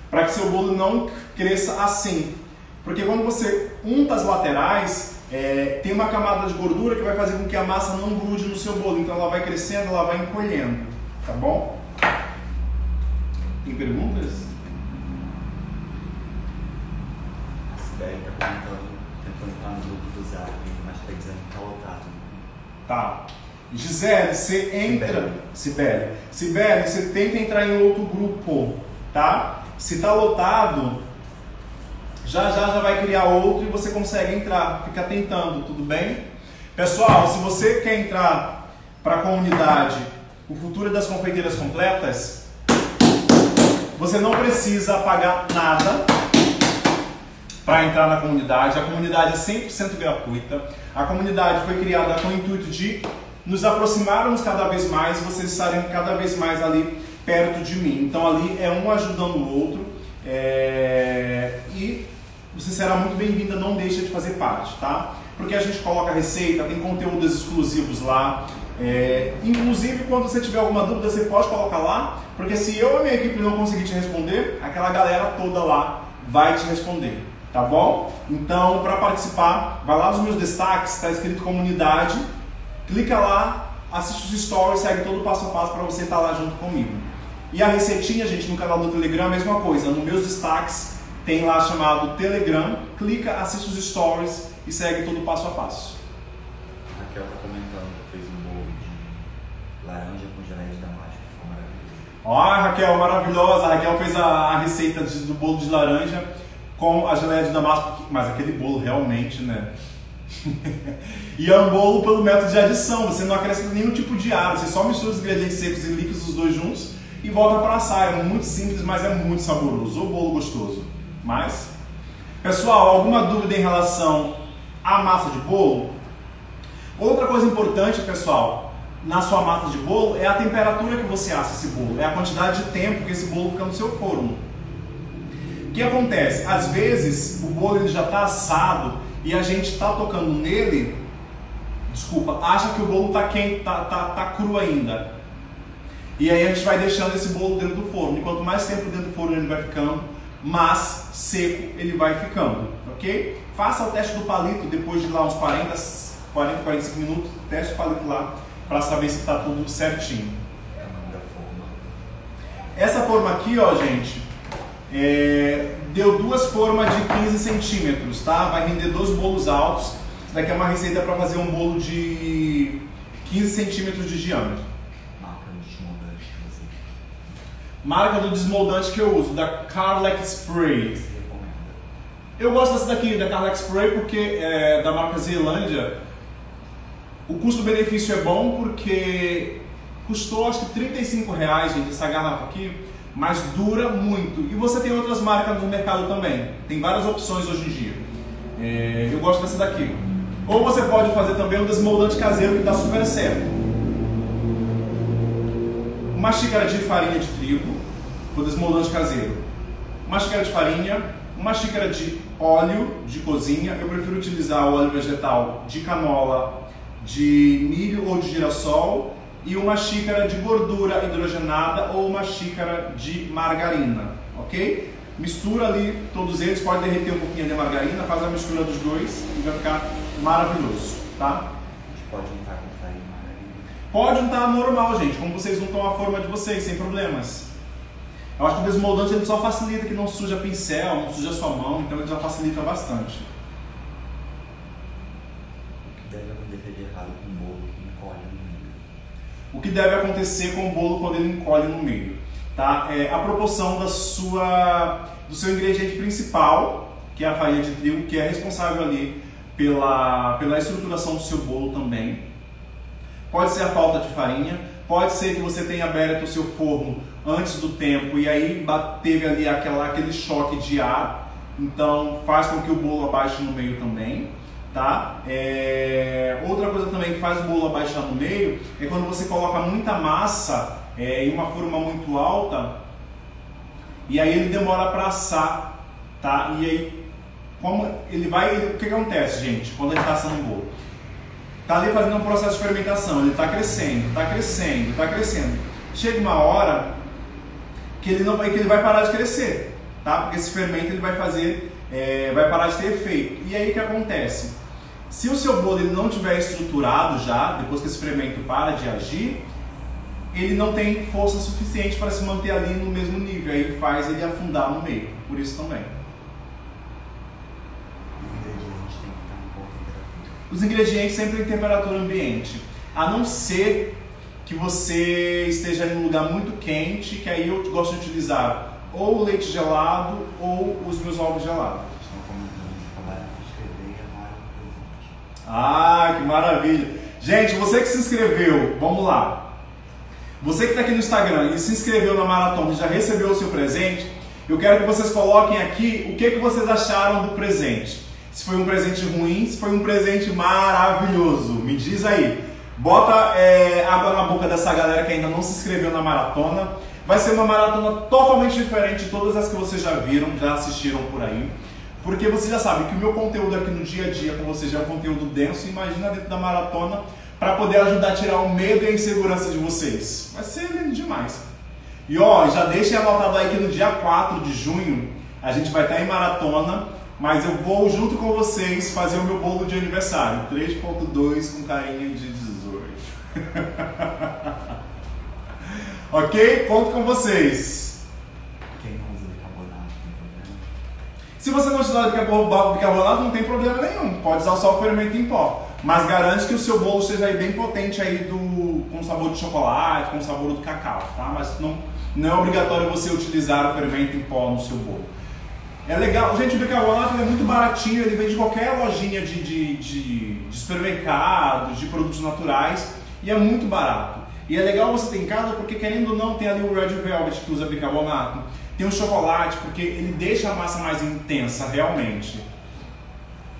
[SPEAKER 1] para que seu bolo não cresça assim, porque quando você unta as laterais, tem uma camada de gordura que vai fazer com que a massa não grude no seu bolo, então ela vai crescendo, ela vai encolhendo. Tá bom? Tem perguntas?
[SPEAKER 2] A Sibeli está tentando entrar no grupo do Zap, mas está dizendo que está lotado.
[SPEAKER 1] Tá. Gisele, você entra... Sibeli, você tenta entrar em outro grupo, tá? Se tá lotado, já vai criar outro e você consegue entrar. Fica tentando, tudo bem? Pessoal, se você quer entrar para a comunidade O Futuro das Confeiteiras Completas, você não precisa pagar nada para entrar na comunidade. A comunidade é 100% gratuita. A comunidade foi criada com o intuito de nos aproximarmos cada vez mais e vocês estarem cada vez mais ali perto de mim. Então ali é um ajudando o outro e você será muito bem-vinda, não deixa de fazer parte, tá? Porque a gente coloca receita, tem conteúdos exclusivos lá. Inclusive, quando você tiver alguma dúvida, você pode colocar lá, porque se eu e a minha equipe não conseguir te responder, aquela galera toda lá vai te responder, tá bom? Então, para participar, vai lá nos meus destaques, está escrito comunidade, clica lá, assiste os stories, segue todo o passo a passo para você estar lá junto comigo. E a receitinha, gente, no canal do Telegram, a mesma coisa, nos meus destaques tem lá chamado Telegram, clica, assiste os stories e segue todo o passo a passo.
[SPEAKER 2] A Raquel está comentando que fez um bolo de laranja com geleia de damasco, ficou maravilhoso.
[SPEAKER 1] Ó, a Raquel, maravilhosa! A Raquel fez a receita do bolo de laranja com a geleia de damasco, mas aquele bolo realmente, né? E é um bolo pelo método de adição, você não acrescenta nenhum tipo de água, você só mistura os ingredientes secos e líquidos, os dois juntos, e volta para assar. É muito simples, mas é muito saboroso, o bolo gostoso. Mas, pessoal, alguma dúvida em relação à massa de bolo? Outra coisa importante, pessoal, na sua massa de bolo é a temperatura que você assa esse bolo, é a quantidade de tempo que esse bolo fica no seu forno. O que acontece? Às vezes o bolo ele já está assado e a gente está tocando nele, acha que o bolo está quente, tá cru ainda. E aí a gente vai deixando esse bolo dentro do forno. E quanto mais tempo dentro do forno ele vai ficando, mais seco ele vai ficando, ok? Faça o teste do palito depois de lá uns 45 minutos, teste o palito lá para saber se está tudo certinho. Essa forma aqui, ó, gente, deu duas formas de 15 centímetros, tá? Vai render 2 bolos altos. Isso daqui é uma receita para fazer um bolo de 15 centímetros de diâmetro. Marca do desmoldante que eu uso, da Carlex Spray. Eu gosto dessa daqui, da Carlex Spray, porque é da marca Zeelândia. O custo-benefício é bom porque custou acho que R$35, gente, essa garrafa aqui, mas dura muito. E você tem outras marcas no mercado também. Tem várias opções hoje em dia. Eu gosto dessa daqui. Ou você pode fazer também um desmoldante caseiro que dá super certo. Uma xícara de farinha de trigo, o desmoldante caseiro. Uma xícara de farinha, uma xícara de óleo de cozinha. Eu prefiro utilizar o óleo vegetal de canola, de milho ou de girassol. E uma xícara de gordura hidrogenada ou uma xícara de margarina, ok? Mistura ali todos eles, pode derreter um pouquinho de margarina, faz a mistura dos dois e vai ficar maravilhoso, tá?
[SPEAKER 2] A gente pode untar com farinha e margarina?
[SPEAKER 1] Pode untar normal, gente, como vocês untam a forma de vocês, sem problemas. Eu acho que o desmoldante ele só facilita que não suja pincel, não suja sua mão, então ele já facilita bastante.
[SPEAKER 2] O que deve acontecer de errado com o bolo que encolhe no meio?
[SPEAKER 1] O que deve acontecer com o bolo quando ele encolhe no meio, tá? A proporção do seu ingrediente principal, que é a farinha de trigo, que é responsável ali pela estruturação do seu bolo também. Pode ser a falta de farinha, pode ser que você tenha aberto o seu forno antes do tempo e aí teve ali aquele choque de ar, então faz com que o bolo abaixe no meio também, tá? Outra coisa também que faz o bolo abaixar no meio é quando você coloca muita massa em uma forma muito alta e aí ele demora para assar, tá? E aí o que acontece, gente, quando a gente está assando um bolo? Tá ali fazendo um processo de fermentação, ele está crescendo, está crescendo, está crescendo. Chega uma hora que ele vai parar de crescer, tá? Porque esse fermento ele vai parar de ter efeito. E aí o que acontece? Se o seu bolo ele não tiver estruturado já, depois que esse fermento para de agir, ele não tem força suficiente para se manter ali no mesmo nível, aí faz ele afundar no meio, por isso também. Os ingredientes sempre em temperatura ambiente, a não ser que você esteja em um lugar muito quente, que aí eu gosto de utilizar ou o leite gelado ou os meus ovos gelados. Ah, que maravilha! Gente, você que se inscreveu, vamos lá. Você que está aqui no Instagram e se inscreveu na maratona e já recebeu o seu presente, eu quero que vocês coloquem aqui o que vocês acharam do presente. Se foi um presente ruim, se foi um presente maravilhoso. Me diz aí. Bota água na boca dessa galera que ainda não se inscreveu na maratona. Vai ser uma maratona totalmente diferente de todas as que vocês já viram, já assistiram por aí. Porque vocês já sabem que o meu conteúdo aqui no dia a dia com vocês já é um conteúdo denso. Imagina dentro da maratona para poder ajudar a tirar o medo e a insegurança de vocês. Vai ser lindo demais. E ó, já deixem anotado aí que no dia 4 de junho a gente vai estar em maratona. Mas eu vou junto com vocês fazer o meu bolo de aniversário. 3.2 com carinha de 18. Ok? Conto com vocês.
[SPEAKER 2] Quem não usa bicarbonato tem problema?
[SPEAKER 1] Se você não usar bicarbonato, não tem problema nenhum. Pode usar só o fermento em pó. Mas garante que o seu bolo esteja aí bem potente aí com sabor de chocolate, com sabor do cacau, tá? Mas não é obrigatório você utilizar o fermento em pó no seu bolo. É legal, gente, o bicarbonato é muito baratinho, ele vem de qualquer lojinha de supermercado, de produtos naturais e é muito barato. E é legal você ter em casa porque, querendo ou não, tem ali o Red Velvet que usa bicarbonato, tem o chocolate porque ele deixa a massa mais intensa, realmente.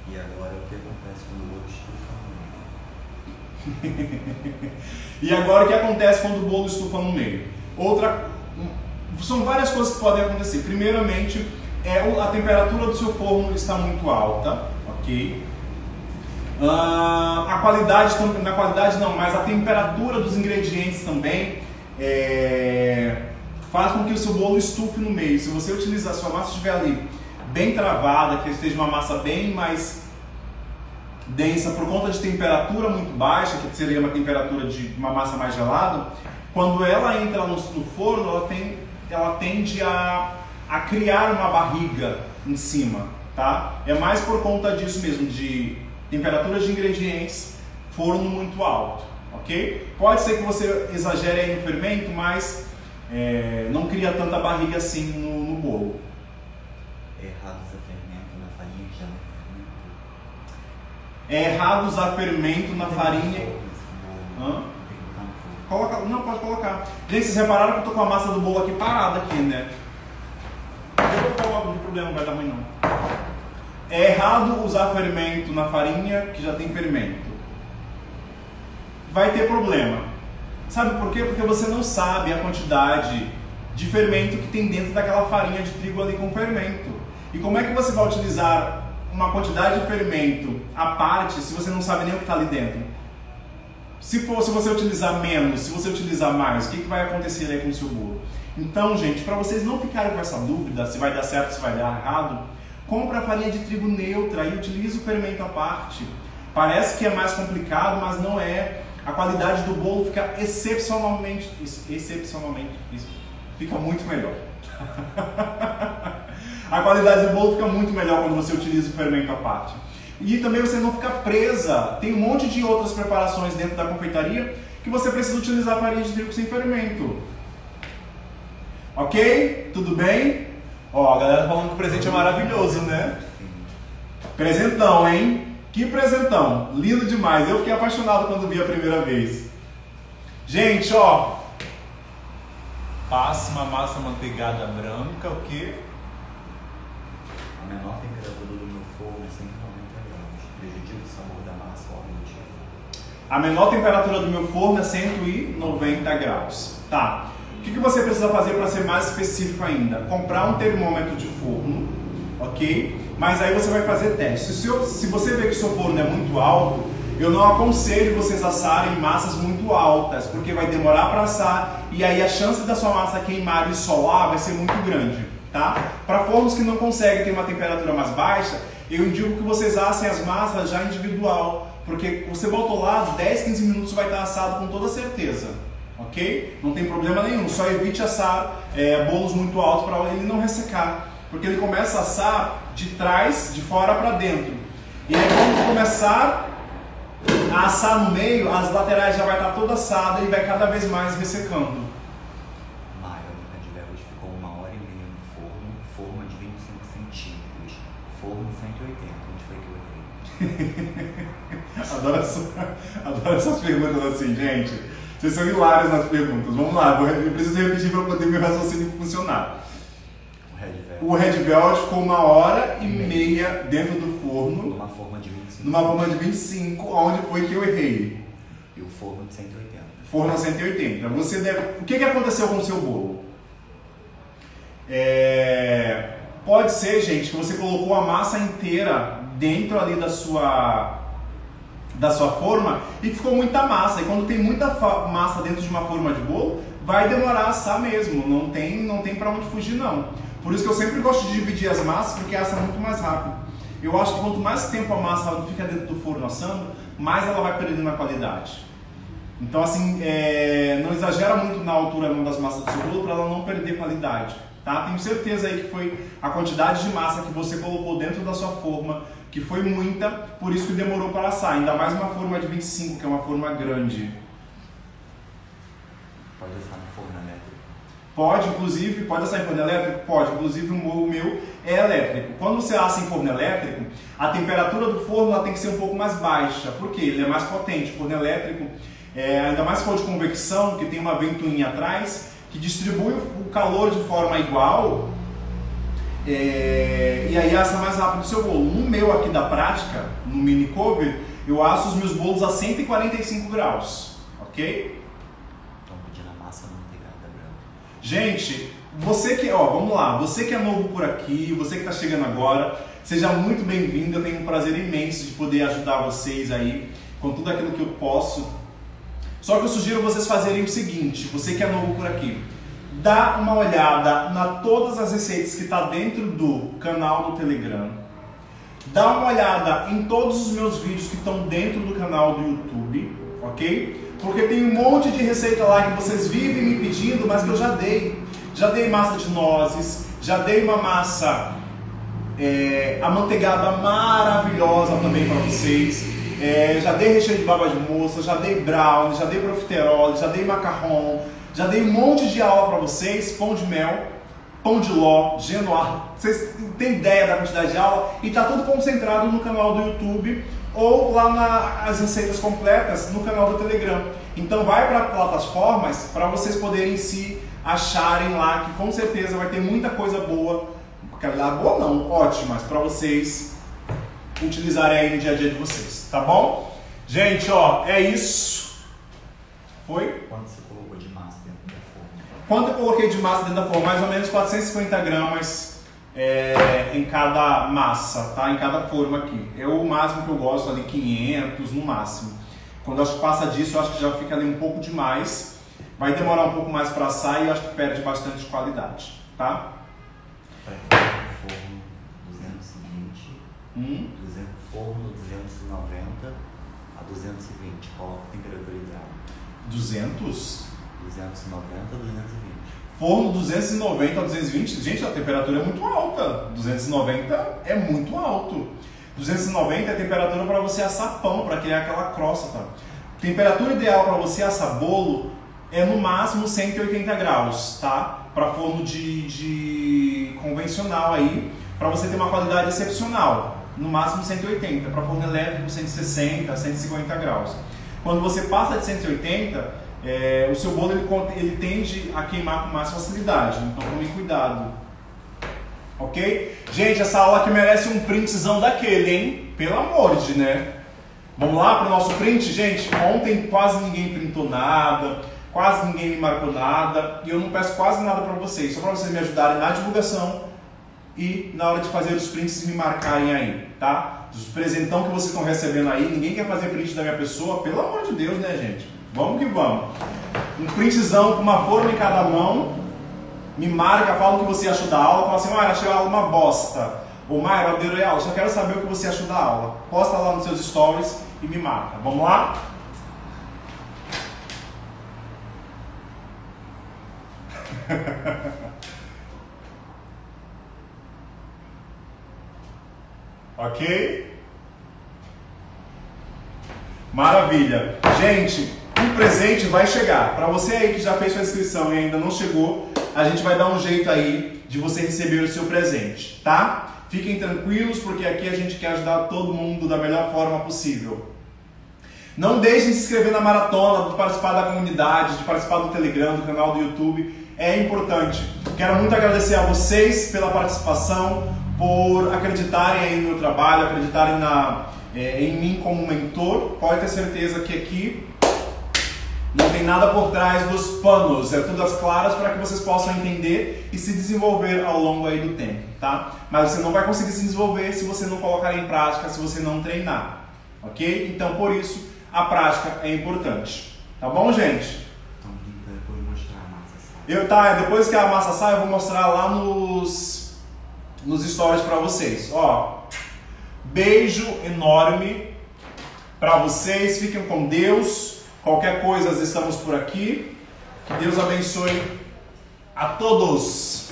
[SPEAKER 2] E agora o que acontece quando o bolo estufa?
[SPEAKER 1] E agora o que acontece quando o bolo estufa no meio? São várias coisas que podem acontecer. Primeiramente, a temperatura do seu forno está muito alta, ok? A qualidade, na qualidade não, mas a temperatura dos ingredientes também faz com que o seu bolo estufe no meio. Se você utilizar, se a massa estiver ali bem travada, que esteja uma massa bem mais densa por conta de temperatura muito baixa, que seria uma temperatura de uma massa mais gelada, quando ela entra no forno, ela tende a criar uma barriga em cima, tá? É mais por conta disso mesmo, de temperatura de ingredientes, forno muito alto, ok? Pode ser que você exagere aí no fermento, mas não cria tanta barriga assim no bolo.
[SPEAKER 2] É errado usar fermento na farinha que já não é fermento.
[SPEAKER 1] É errado usar fermento na farinha. Não, pode colocar. Gente, vocês repararam que eu tô com a massa do bolo aqui parada aqui, né? Eu coloco, não tem problema, não vai dar ruim não. É errado usar fermento na farinha que já tem fermento. Vai ter problema. Sabe por quê? Porque você não sabe a quantidade de fermento que tem dentro daquela farinha de trigo ali com fermento. E como é que você vai utilizar uma quantidade de fermento à parte se você não sabe nem o que está ali dentro? Se você utilizar menos, se você utilizar mais, o que vai acontecer aí com o seu bolo? Então, gente, para vocês não ficarem com essa dúvida se vai dar certo, se vai dar errado, compra a farinha de trigo neutra e utilize o fermento à parte. Parece que é mais complicado, mas não é. A qualidade do bolo fica excepcionalmente fica muito melhor. A qualidade do bolo fica muito melhor quando você utiliza o fermento à parte. E também você não fica presa. Tem um monte de outras preparações dentro da confeitaria que você precisa utilizar farinha de trigo sem fermento. Ok? Tudo bem? Ó, a galera falando que o presente é maravilhoso, né? Presentão, hein? Que presentão! Lindo demais! Eu fiquei apaixonado quando vi a primeira vez. Gente, ó. Passe uma massa manteigada branca, o quê?
[SPEAKER 2] A menor temperatura do meu forno é 190 graus. Prejudica o sabor da massa ou algo do tipo.
[SPEAKER 1] A menor temperatura do meu forno é 190 graus. Tá. O que você precisa fazer para ser mais específico ainda? Comprar um termômetro de forno, ok? Mas aí você vai fazer teste. Se você vê que o seu forno é muito alto, eu não aconselho vocês assarem massas muito altas, porque vai demorar para assar e aí a chance da sua massa queimar e solar vai ser muito grande, tá? Para fornos que não conseguem ter uma temperatura mais baixa, eu indico que vocês assem as massas já individual, porque você bota ao lado, 10, 15 minutos vai estar assado com toda certeza. Ok? Não tem problema nenhum, só evite assar bolos muito altos para ele não ressecar, porque ele começa a assar de trás, de fora para dentro. E aí quando começar a assar no meio, as laterais já vai estar toda assada e vai cada vez mais ressecando.
[SPEAKER 2] Maio, no Red Velvet ficou 1h30 no forno, forma de 25 centímetros, forno 180, onde foi que eu errei?
[SPEAKER 1] Adoro essas perguntas assim, gente. Vocês são hilários nas perguntas. Vamos lá, eu preciso repetir para poder meu raciocínio funcionar. O Red Velvet ficou 1h30 dentro do forno.
[SPEAKER 2] Numa forma de 25.
[SPEAKER 1] Numa forma de 25, onde foi que eu errei?
[SPEAKER 2] E o forno de 180.
[SPEAKER 1] Forno a 180. Você deve... O que aconteceu com o seu bolo? Pode ser, gente, que você colocou a massa inteira dentro ali da sua forma e ficou muita massa. E quando tem muita massa dentro de uma forma de bolo, vai demorar a assar mesmo. Não tem para onde fugir, não. Por isso que eu sempre gosto de dividir as massas, porque assa muito mais rápido. Eu acho que quanto mais tempo a massa fica dentro do forno assando, mais ela vai perdendo a qualidade. Então, assim, não exagera muito na altura não das massas do seu bolo para ela não perder qualidade. Tá? Tenho certeza aí que foi a quantidade de massa que você colocou dentro da sua forma, que foi muita, por isso que demorou para assar. Ainda mais uma forma de 25, que é uma forma grande.
[SPEAKER 2] Pode assar no forno elétrico?
[SPEAKER 1] Pode, inclusive, pode assar em forno elétrico? Pode, inclusive o meu é elétrico. Quando você assa em forno elétrico, a temperatura do forno ela tem que ser um pouco mais baixa, porque ele é mais potente. O forno elétrico, ainda mais se for de convecção, que tem uma ventoinha atrás, que distribui o calor de forma igual, e aí assa mais rápido o seu bolo. No meu aqui da prática, no mini cover, eu asso os meus bolos a 145 graus, ok? Gente, você que, ó, vamos lá, você que é novo por aqui, você que está chegando agora, seja muito bem-vindo. Eu tenho um prazer imenso de poder ajudar vocês aí com tudo aquilo que eu posso. Só que eu sugiro vocês fazerem o seguinte, você que é novo por aqui, dá uma olhada na todas as receitas que está dentro do canal do Telegram. Dá uma olhada em todos os meus vídeos que estão dentro do canal do YouTube, ok? Porque tem um monte de receita lá que vocês vivem me pedindo, mas que eu já dei. Já dei massa de nozes, já dei uma massa amanteigada maravilhosa também para vocês. Já dei recheio de baba de moça, já dei brownie, já dei profiterole, já dei macarrão, já dei um monte de aula para vocês, pão de mel, pão de ló, genoa. Vocês têm ideia da quantidade de aula? E está tudo concentrado no canal do YouTube ou lá nas receitas completas no canal do Telegram. Então vai para plataformas para vocês poderem se acharem lá, que com certeza vai ter muita coisa boa, boa não, ótimas, para vocês utilizarem aí no dia a dia de vocês, tá bom? Gente, ó, é isso. Foi?
[SPEAKER 2] Quanto você colocou de massa dentro da forma?
[SPEAKER 1] Quanto eu coloquei de massa dentro da forma? Mais ou menos 450 gramas em cada massa, tá? Em cada forma aqui. É o máximo que eu gosto ali, 500 no máximo. Quando eu acho que passa disso, eu acho que já fica ali um pouco demais. Vai demorar um pouco mais para assar e eu acho que perde bastante qualidade, tá?
[SPEAKER 2] Para forno 220, forno 290 a 220, coloca a temperatura ideal.
[SPEAKER 1] 200?
[SPEAKER 2] 290 a 220.
[SPEAKER 1] Forno 290 a 220, gente, a temperatura é muito alta. 290 é muito alto. 290 é a temperatura para você assar pão, para criar aquela crosta, tá? Temperatura ideal para você assar bolo é no máximo 180 graus, tá? Para forno de convencional aí, para você ter uma qualidade excepcional. No máximo 180, para forno elétrico 160, 150 graus. Quando você passa de 180, o seu bolo ele tende a queimar com mais facilidade, então tome cuidado. Ok? Gente, essa aula aqui merece um printzão daquele, hein? Pelo amor de, né? Vamos lá para o nosso print, gente? Ontem quase ninguém printou nada, quase ninguém me marcou nada, e eu não peço quase nada para vocês, só para vocês me ajudarem na divulgação e na hora de fazer os prints me marcarem aí, tá? Os presentão que vocês estão recebendo aí, ninguém quer fazer print da minha pessoa, pelo amor de Deus, né, gente? Vamos que vamos. Um printzão com uma forma em cada mão, me marca, fala o que você achou da aula, fala assim, Mayra, achei a aula uma bosta. Ou Mayra, eu adorei a aula, só quero saber o que você achou da aula. Posta lá nos seus stories e me marca. Vamos lá? Ok? Maravilha. Gente, um presente vai chegar. Para você aí que já fez sua inscrição e ainda não chegou, a gente vai dar um jeito aí de você receber o seu presente, tá? Fiquem tranquilos, porque aqui a gente quer ajudar todo mundo da melhor forma possível. Não deixem de se inscrever na maratona, de participar da comunidade, de participar do Telegram, do canal do YouTube. É importante. Quero muito agradecer a vocês pela participação, por acreditarem aí no meu trabalho, acreditarem em mim como mentor. Pode ter certeza que aqui não tem nada por trás dos panos, é tudo às claras para que vocês possam entender e se desenvolver ao longo aí do tempo, tá? Mas você não vai conseguir se desenvolver se você não colocar em prática, se você não treinar, ok? Então, por isso, a prática é importante, tá bom, gente?
[SPEAKER 2] Então, depois mostrar a massa assada.
[SPEAKER 1] Depois que a massa sai, eu vou mostrar lá nos stories para vocês, ó. Beijo enorme para vocês, fiquem com Deus. Qualquer coisa, estamos por aqui. Que Deus abençoe a todos.